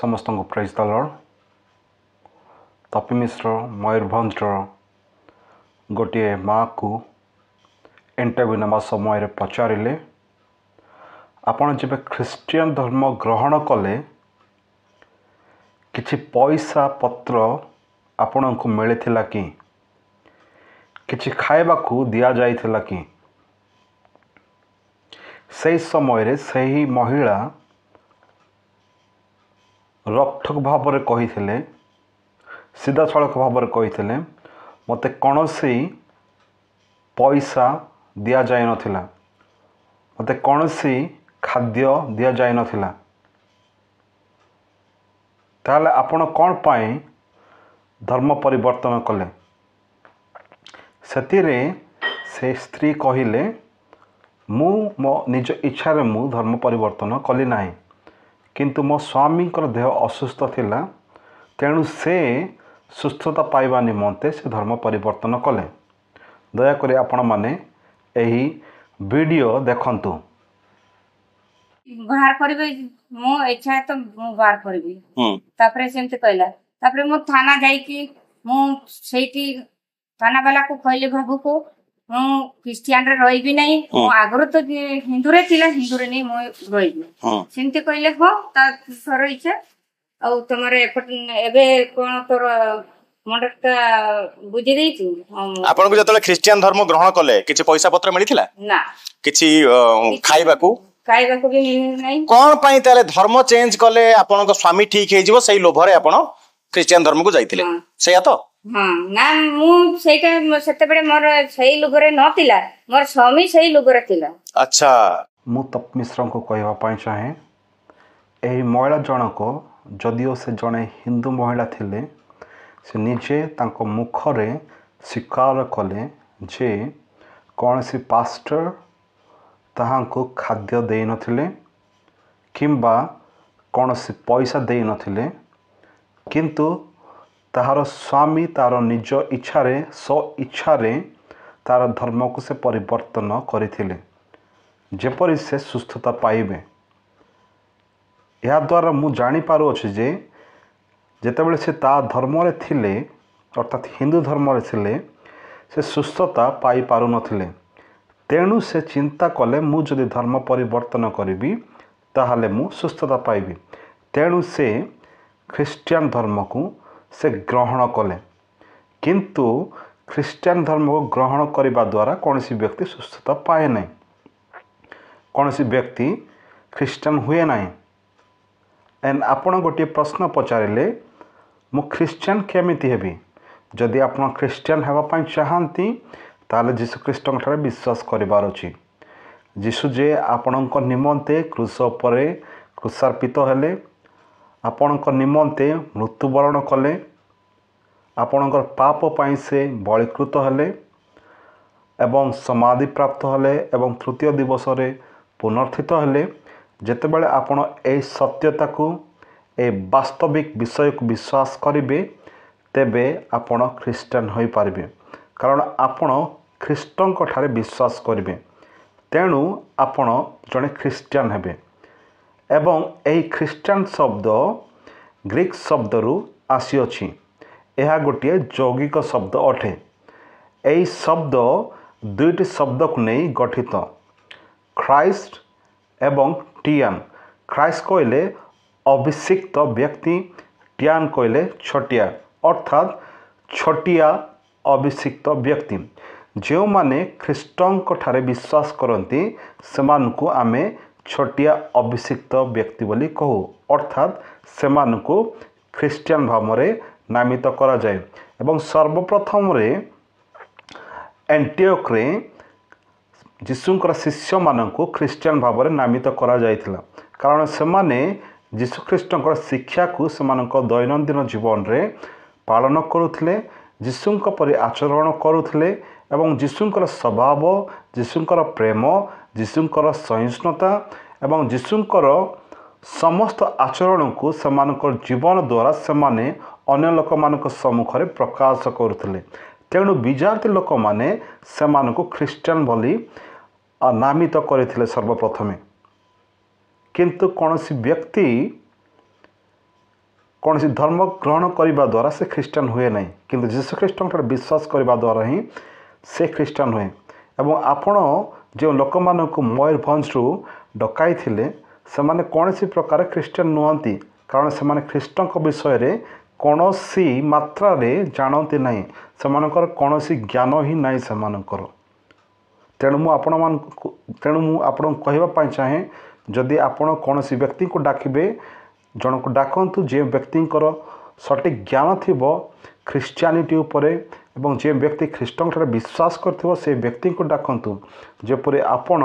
समस्त को praise the Lord. तपी मिश्र मयूरभंजर गोटे माँ को इंटरव्यू नवा समय पचारे आपण जब ख्रिस्टियन धर्म ग्रहण कले किछि पैसा पत्र आपण को मिलता कि किछि खाइबा को दिया जाइथिला कि सही समय रे सही महिला रोकठोक भाव में कही सीधा सड़क भाव में कही मते कौनसी पैसा दि जाए नथिला, मते कौनसी खाद्य दि जाए नथिला। ताले आपण कौन पाई धर्म परिवर्तन कले? सेतिरे से स्त्री कहिले मु मो निज इच्छा रे मु धर्म परिवर्तन कली नाही, किंतु मो स्वामी देह असुस्थ थिला, तेणु से सुस्थता पाइबा निमंते से धर्म परिवर्तन कले। दयाकोरी आपण माने एही वीडियो देखंतु। बाहर करबे मो इच्छा तो मो बाहर करबी तापरे सेमते कहला। तापरे मो थाना जाई कि मो सेठी थाना वाला को कहले बाबू को मो क्रिश्चियन रे रहिबी नहीं, मो आगरो तो हिंदू रे थिला, हिंदू रे नहीं मो रहिबी सेमते कहले। हो ता सर इच्छा औ तमरे एबे कोन तोर मंडटा बुझी देइछु। आपन को जतले क्रिश्चियन धर्म ग्रहण कले किछि पैसा पत्र मिलिथिला ना, किछि खाइबा को भी नहीं। कोन पई ताले धर्म चेंज कले? आपन को स्वामी ठीक हे जिवो सही लोभरे आपन क्रिश्चियन धर्म को जाइथिले सेया तो? हां ना, मु सेटा सेते बेले मोर सही लोगरे नथिला, मोर स्वामी सही लोगरे थिला। अच्छा, मु तप मिश्र को कहवा पाई चाहे एही महिला जनक जदिओ से जने हिंदू महिला थिले, से निजे तांको मुखरे स्वीकार कले जे कौन सी पास्टर ताहांको खाद्य दे नथिले किंबा कौन सी पैसा दे नथिले, किंतु ताहार स्वामी तार निज इच्छा रे स्व इच्छा रे तार धर्म को से परिवर्तन करथिले जेपरि से सुस्थता पाइबे। या द्वारा मु जानी पारो अछि जे जेतेबेले से ता धर्म रे थिले अर्थात हिंदू धर्म रे थिले से सुस्थता पाई पारु नथिले, तेणु से चिंता कले मु जदि धर्म परिवर्तन करिबी ताहाले मु सुस्थता पाइबी। तेणु से ख्रिस्टियन धर्म को से ग्रहण कले, किंतु ख्रिस्टियन धर्म को ग्रहण करिबा द्वारा कौनसी व्यक्ति सुस्थता पाए नहीं, कौनसी व्यक्ति ख्रिस्टियन हुए नहीं। एंड आपण गोटे प्रश्न पचारे मु ख्रिस्टियन केमिति हेबी? जदि आपण ख्रिस्टियन हेबा पई चाहंती ताले जीशु ख्रीष्ट ठारे विश्वास करिबार अछि। जीशु जे आपणक निमंते क्रूस उपरे क्रूसार्पित हेले, आपणक निमंते मृत्युवरण कले, आपणकर पाप पई से बलिकृत हेले एवं समाधि प्राप्त हेले एवं तृतीय दिवस रे पुनर्थित हेले। जेतेबेले आपण ए सत्यता को ए वास्तविक विषय को विश्वास करिवे तेबे आपण ख्रिस्टियन होई पारिबे, कारण आपण ख्रीष्टଙ୍କ ठारे विश्वास करिवे, तेणु आपण जने ख्रिस्टियन हेबे। एवं एही ख्रिस्टियन शब्द ग्रीक शब्द रु आसी अछि। यह गोटे यौगिक शब्द अटे। एही शब्द दुईटी शब्द को नहीं गठित, ख्राइस्ट एवं टियान। ख्राइस्ट कहले अभिषिक्त व्यक्ति, टियान कहले छोटिया अर्थात छोटिया अभिषिक्त व्यक्ति। जो माने ख्रीष्टଙ୍କ ठारे विश्वास करती सेमानकु आमे छोटिया अभिषिक्त व्यक्ति बोली कहू, अर्थात सेमानकु ख्रिस्टियन भाव में नामित करा जाए। एवं सर्वप्रथम रे एंटियोक रे जीशुंकर शिष्य मानकु ख्रिस्टियन भाव में नामित करा जाइथिला, कारण सेमाने जीशु ख्रीष्टଙ୍କର शिक्षा को सेमानक दैनंदिन जीवन रे पालन करुथिले, जीशुंक परि आचरण करुथिले एवं जीशुंकर स्वभाव, जीशुंकर प्रेम, जीशुंकर सहिष्णुता एवं जीशुंकर समस्त आचरण को सेमानकर जीवन द्वारा सेमाने अन्य लोक मानक सम्मुख रे प्रकाश करुथिले। तेणु विजाति लोक माने सेमानकु ख्रिस्टियन बोली नामित करथिले सर्वप्रथमे। किंतु कौन व्यक्ति कौन सी धर्म ग्रहण करने द्वारा से ख्रीष्टान हुए नहीं किंतु जीशु ख्रीष्ट विश्वास करने द्वारा ही से ख्रीष्टान हुए। एवं आपण जो लोक मानक मयूरभंज डकाई थे से कौन सी प्रकार ख्रीष्टान नुहति कारण से ख्रीष्ट विषय रे कौन सी मात्रा रे जानती ना से कौन सी ज्ञान ही ना से तेणु मुझे कहवाई चाहे जदि आपण कौन सी व्यक्ति को डाकिबे जन को डाकतु जे व्यक्ति सटीक ज्ञान थी ख्रीष्टियानिटी उपरे एवं जे व्यक्ति ख्रीष्ट विश्वास कर से व्यक्ति को डाकतु जेपरि आपण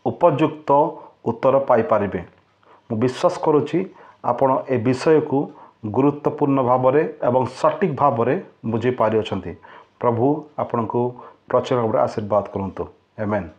उपयुक्त उत्तर पाइपर। मु विश्वास करुच्ची आपण ए विषय को गुरुत्वपूर्ण भाव एवं सटीक भाव बुझी पारि। प्रभु आपण को प्रचुर भाव आशीर्वाद करंतु। आमेन।